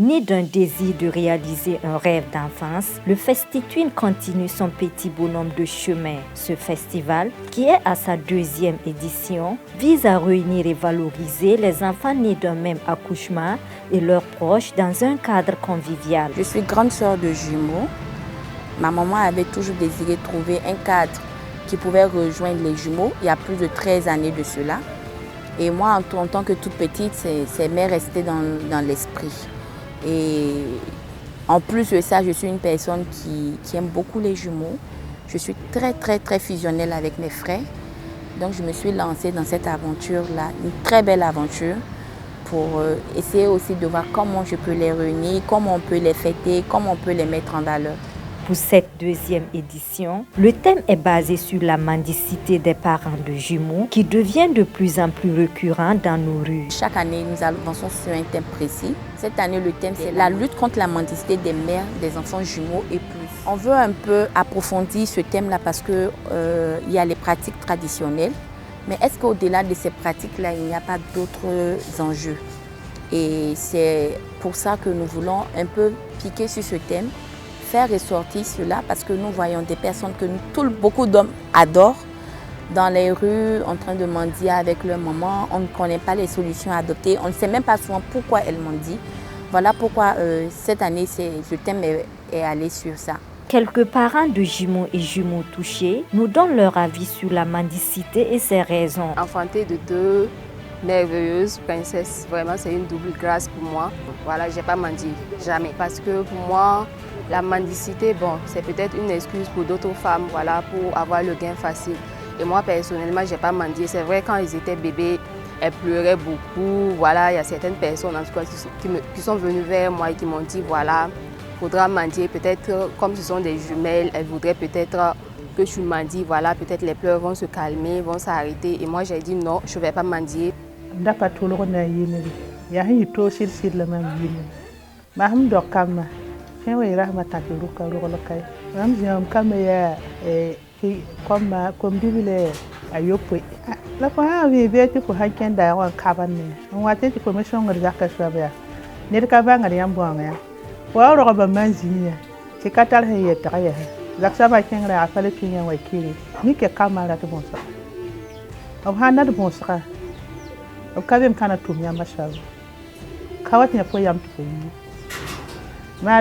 Né d'un désir de réaliser un rêve d'enfance, le Festi-Twin continue son petit bonhomme de chemin. Ce festival, qui est à sa 2e édition, vise à réunir et valoriser les enfants nés d'un même accouchement et leurs proches dans un cadre convivial. Je suis grande sœur de jumeaux. Ma maman avait toujours désiré trouver un cadre qui pouvait rejoindre les jumeaux il y a plus de 13 années de cela. Et moi, en tant que toute petite, c'est m'est resté dans l'esprit. Et en plus de ça, je suis une personne qui aime beaucoup les jumeaux. Je suis très fusionnelle avec mes frères. Donc je me suis lancée dans cette aventure-là, une très belle aventure, pour essayer aussi de voir comment je peux les réunir, comment on peut les fêter, comment on peut les mettre en valeur. Pour cette 2e édition, le thème est basé sur la mendicité des parents de jumeaux qui devient de plus en plus récurrent dans nos rues. Chaque année, nous avançons sur un thème précis. Cette année, le thème, c'est la lutte contre la mendicité des mères des enfants jumeaux et plus. On veut un peu approfondir ce thème-là parce qu'il y a les pratiques traditionnelles. Mais est-ce qu'au-delà de ces pratiques-là, il n'y a pas d'autres enjeux? Et c'est pour ça que nous voulons un peu piquer sur ce thème, faire ressortir cela parce que nous voyons des personnes que beaucoup d'hommes adorent dans les rues en train de mendier avec leur maman. On ne connaît pas les solutions à adopter. On ne sait même pas souvent pourquoi elles mendient. Voilà pourquoi cette année, le thème est allé sur ça. Quelques parents de jumeaux et jumeaux touchés nous donnent leur avis sur la mendicité et ses raisons. Enfanter de 2 merveilleuses princesses, vraiment c'est une double grâce pour moi. Voilà, j'ai pas mendié, jamais. Parce que pour moi, la mendicité, bon, c'est peut-être une excuse pour d'autres femmes, voilà, pour avoir le gain facile. Et moi, personnellement, j'ai pas mendié. C'est vrai, quand ils étaient bébés, elles pleuraient beaucoup. Voilà, il y a certaines personnes, en tout cas, qui sont venues vers moi et qui m'ont dit, voilà, il faudra mendier. Peut-être, comme ce sont des jumelles, elles voudraient peut-être que tu mendies. Voilà, peut-être les pleurs vont se calmer, vont s'arrêter. Et moi, j'ai dit, non, je ne vais pas mendier. Kewe rahma takiruka rugolokai ramziam kamaya comme bibile ayope la fa vi beti ko hakken da wan kabanne on wate ti commission ngar zakka swabya ne ka ba ngar yam bonga ya wa ro ba manzinya ti katal he yeta ya zaksa ba kengra afale pinya wa kiri ni ke kamara to bonsa aw hana de bonsa aw kabem kana tumya mashaw kawat ne po yam to la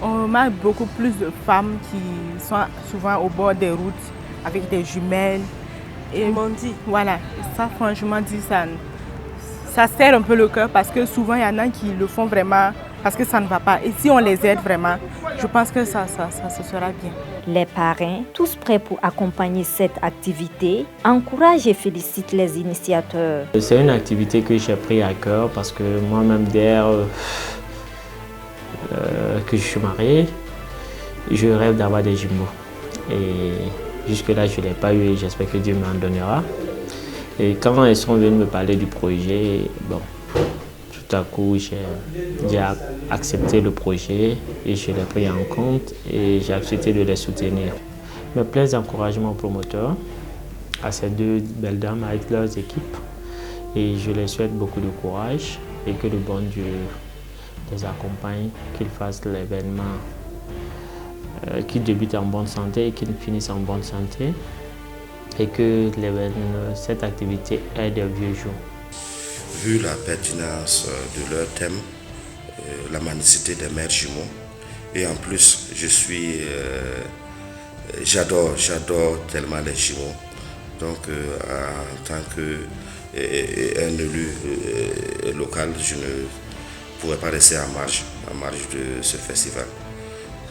On a beaucoup plus de femmes qui sont souvent au bord des routes avec des jumelles et m'ont dit, voilà, ça franchement dit ça serre un peu le cœur parce que souvent il y en a qui le font vraiment parce que ça ne va pas. Et si on les aide vraiment, je pense que ça se sera bien. Les parrains, tous prêts pour accompagner cette activité, encouragent et félicitent les initiateurs. C'est une activité que j'ai pris à cœur parce que moi-même, dès que je suis marié, je rêve d'avoir des jumeaux. Et jusque-là, je ne l'ai pas eu et j'espère que Dieu m'en donnera. Et quand ils sont venus me parler du projet, bon, tout à coup, j'ai accepté le projet et je l'ai pris en compte et j'ai accepté de les soutenir. Mes pleins encouragements aux promoteurs, à ces 2 belles dames avec leurs équipes. Et je les souhaite beaucoup de courage et que le bon Dieu les accompagne, qu'ils fassent l'événement, qu'ils débutent en bonne santé et qu'ils finissent en bonne santé. Et que cette activité ait des vieux jours. Vu la pertinence de leur thème, la mendicité des mères jumeaux, et en plus j'adore tellement les jumeaux. Donc en tant qu'un élu local, je ne pourrais pas rester en marge de ce festival.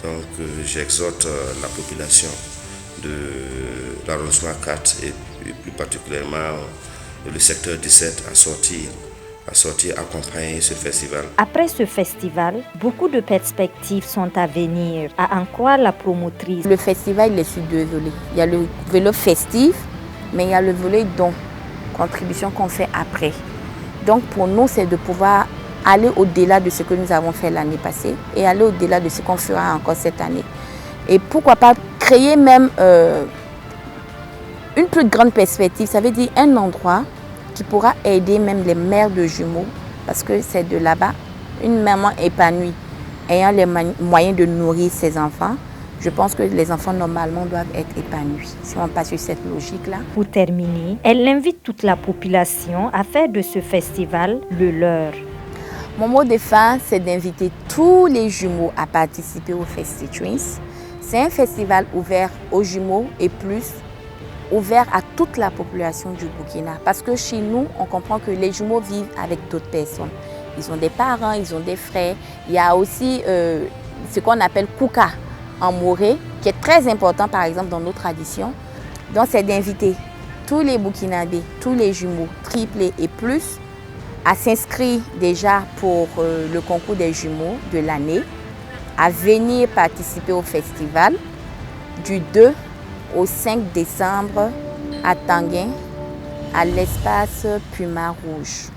Donc j'exhorte la population de l'arrondissement 4 et plus particulièrement le secteur 17 à sortir accompagner ce festival. Après ce festival, beaucoup de perspectives sont à venir, à en croire la promotrice. Le festival il est sur 2 volets. Il y a le volet festif, mais il y a le volet don, contribution qu'on fait après. Donc pour nous, c'est de pouvoir aller au-delà de ce que nous avons fait l'année passée et aller au-delà de ce qu'on fera encore cette année. Et pourquoi pas créer même une plus grande perspective, ça veut dire un endroit qui pourra aider même les mères de jumeaux, parce que c'est de là-bas, une maman épanouie, ayant les moyens de nourrir ses enfants, je pense que les enfants normalement doivent être épanouis, si on passe sur cette logique-là. Pour terminer, elle invite toute la population à faire de ce festival le leur. Mon mot de fin, c'est d'inviter tous les jumeaux à participer au FestiTwins. C'est un festival ouvert aux jumeaux et plus ouvert à toute la population du Burkina. Parce que chez nous, on comprend que les jumeaux vivent avec d'autres personnes. Ils ont des parents, ils ont des frères. Il y a aussi ce qu'on appelle Kouka en Moré, qui est très important par exemple dans nos traditions. Donc c'est d'inviter tous les Burkinabés, tous les jumeaux, triplés et plus, à s'inscrire déjà pour le concours des jumeaux de l'année, à venir participer au festival du 2 au 5 décembre à Tanguin, à l'espace Puma Rouge.